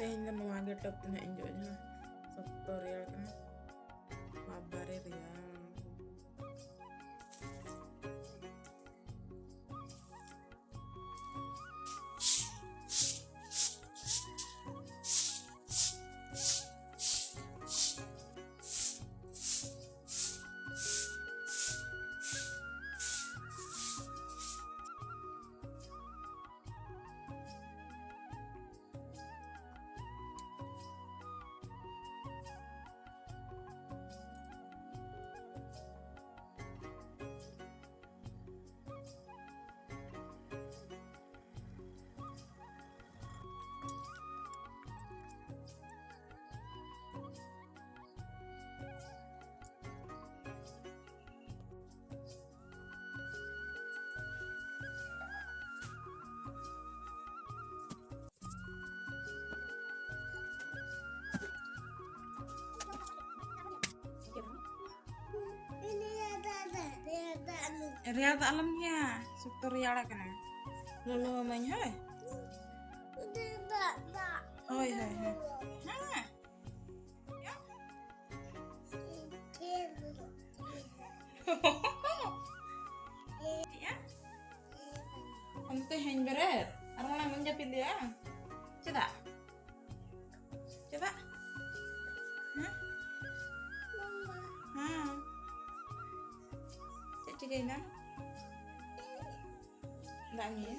tehnya mau agak top tuh enjoynya tutorial kan kabar ya. Real tak alamnya, tutorial kan? Lalu namanya, oh iya, nah, ya, ya, kamu tuh yang berat, orang lain menjepit dia, coba, cek enggak nih ya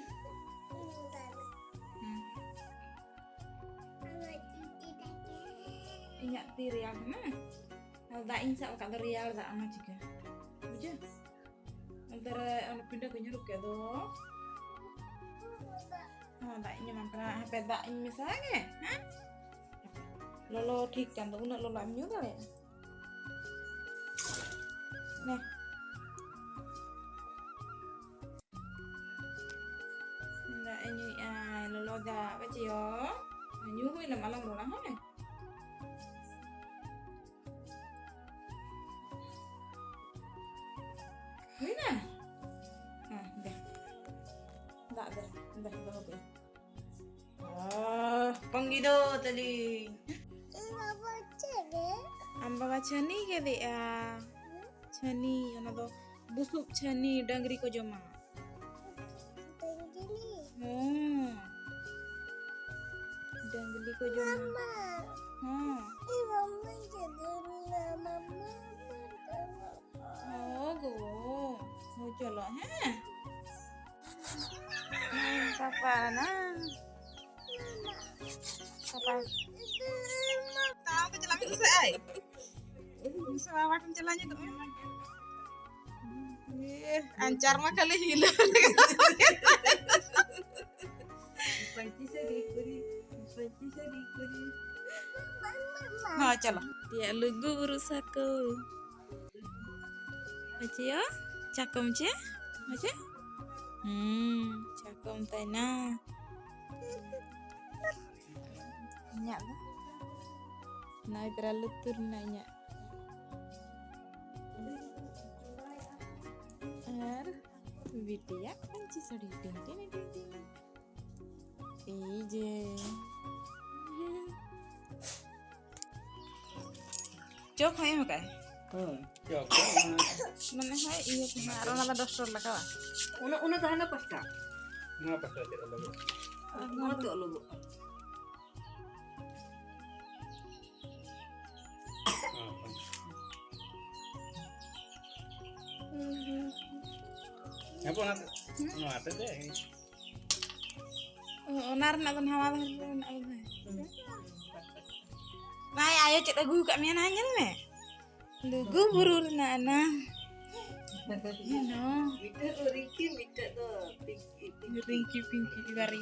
ingat real kalau tak insya kalau real tak amat juga aja antara anak pindah ke nyuruk ya tuh tak nyaman pernah HP tak misalnya lolo dikan tuh nak lolo amnyu kali ya nih lolo da cái gì đó như huy làm ăn rồi lắm này huy nè udah pang gitu tadi amba baca nih kayak ya chani ana tuh busuk chani dangri ko joma dangli ko joma oh go mau colo papa tahu kecelanya itu saya bisa bawa kecelanya tuh ancar mah kali hilang चलो dia lugu urusaku aja ya cakom cie aja cakom tena nyak lah naik terlalu tur nanya video kunci sodi ding ije Jok hai makai. Jok. Mana hai iya punya orang ada dostor lah kawan. Una tahan apa sih? Ngapa sih tidak lalu? Ngapa lalu? Apa nanti? Ngapa deh? Onar nak tan hawa nak Nay ayo cek lagu kami nanya nih. Lagu buru nana. No. Ringki pinky bari.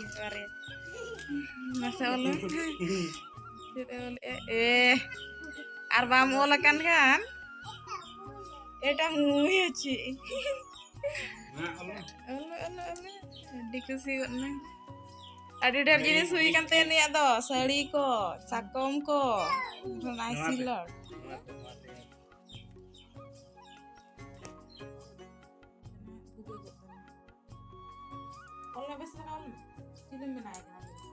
Masa Allah. Arba mola kan? Eta nguya ci. Allah. Dikasih na. Ada dari jenis suyi kan teni atau sali ko, cakom ko, nasi lor. Kalau bes kalau film menaik nanti.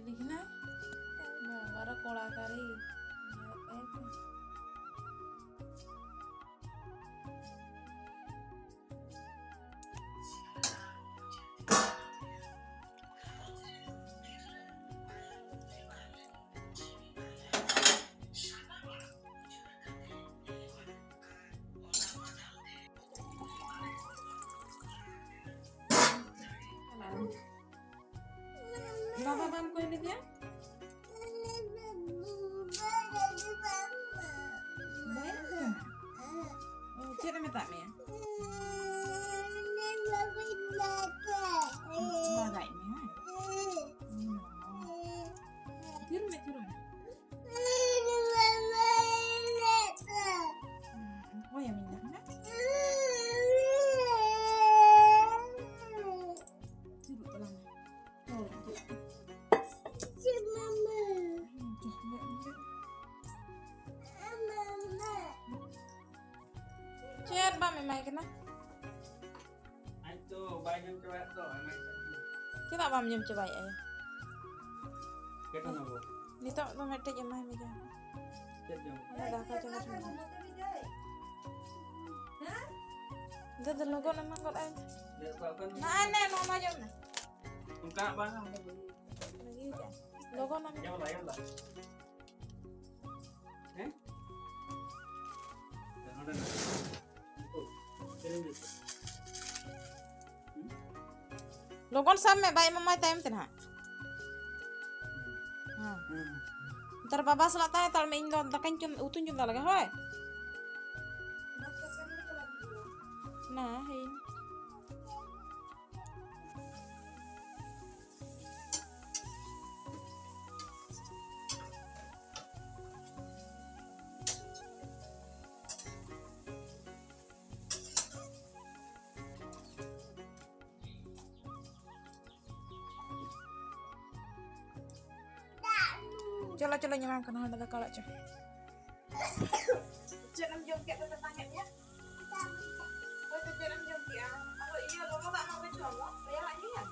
Chili kena? Bara kola kari. Baba bam ko ini dia? Baik. Oh, cik nak minta ni. Bagai ni. Turun me turun. Oh ya minta nak. Turun pelan. Oh, Chat ba may kena? Itu banyak cewek tuh, emang. Kita ba minum coba ya. Kita nunggu. Nito ba mete je mai mega. Jadi, Ada ka coba coba. Dah dah logo nama kau aja. lihat kan. Nah, aneh mama jom na. Enggak banget. Lagi je. Logo nama. Ya lah. Dan udah. Tuh. Jadi gitu. Logon sam में बाई मम्मा टाइम थे ना हाँ नtar baba selata है tal में इन दो तकन चुन utun चुन लगा है ना है Coba nyamam kena ada kalau cah. Jangan jongkek ke tetangga. Oh, jangan jongkek. Kalau iya lo tak mau mencoba, bayar lagi ya.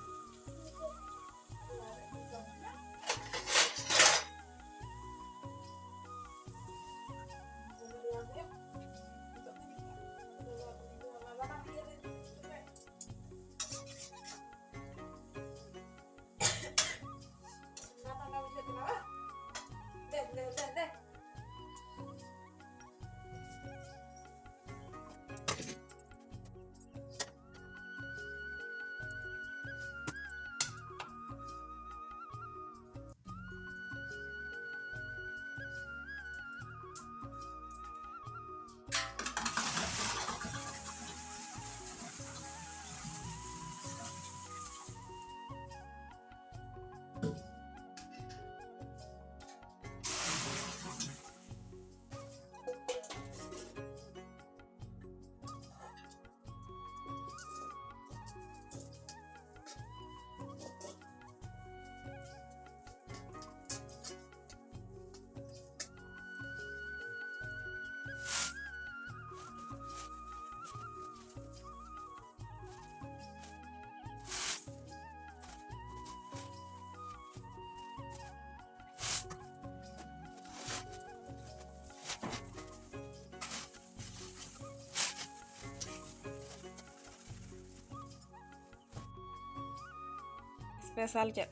Spesial cek.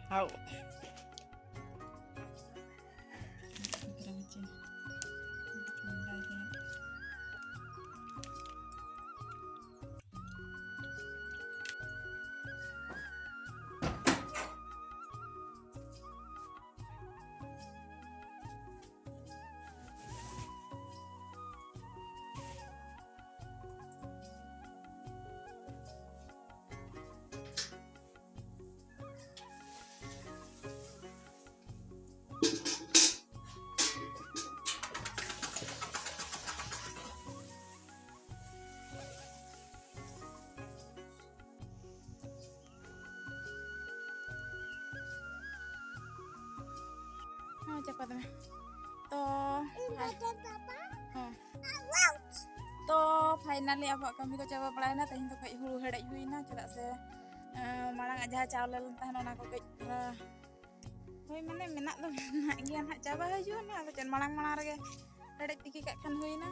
How? Cepat deh. To finally apa kami ko coba pelayanan tadi untuk kayak hulu hedak yuina cedak se malang aja cawle lentah nona ko kej hoi mane menak do menak gian hak caba haju na ado jan malang rege redek tiki kak kan hoi na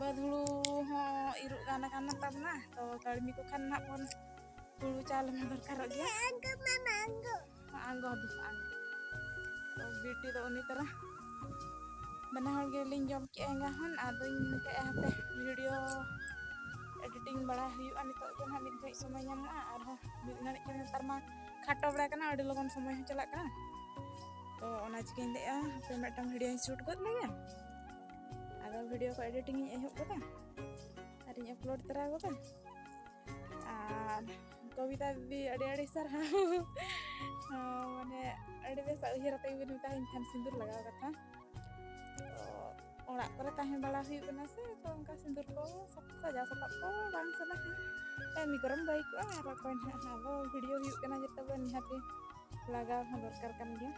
bad hulu ho iruk kana kana tabna to kalmi ko kan nak pon hulu cale madar karo dia anggo aduh to beauty to uni tera benahol ge ling jom ki engahon aduñ ke hate video editing bala huyuan nito ko na mid ghaड़ी समय nyamna arho mid ngani ke netar ma khato bra kana adi logon समय ho chalak kana to ona chikain de hape metang video shoot god lege ado video ko editing ing ehok goda ariñ upload tera goda kawita di adi sarha mane adi besa uhir ate ibun tahin kan sindur lagaw kata orang kore tahin bala huyuk kana se to angka sindur ko saja sapat ko bang sana mi koram baik ko ara koin halo video huyuk kana jeta ban hati lagaw dorkar kan dia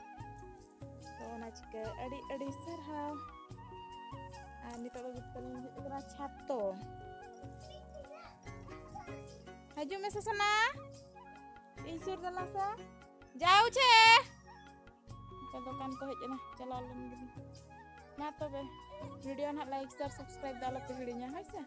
to ona chike adi sarha nito lo betul kena chato haju me sana isur dalasa jauh ce ke dukan ko hej na chalalan gini nah to be video nak like share subscribe dalam videonya hai sa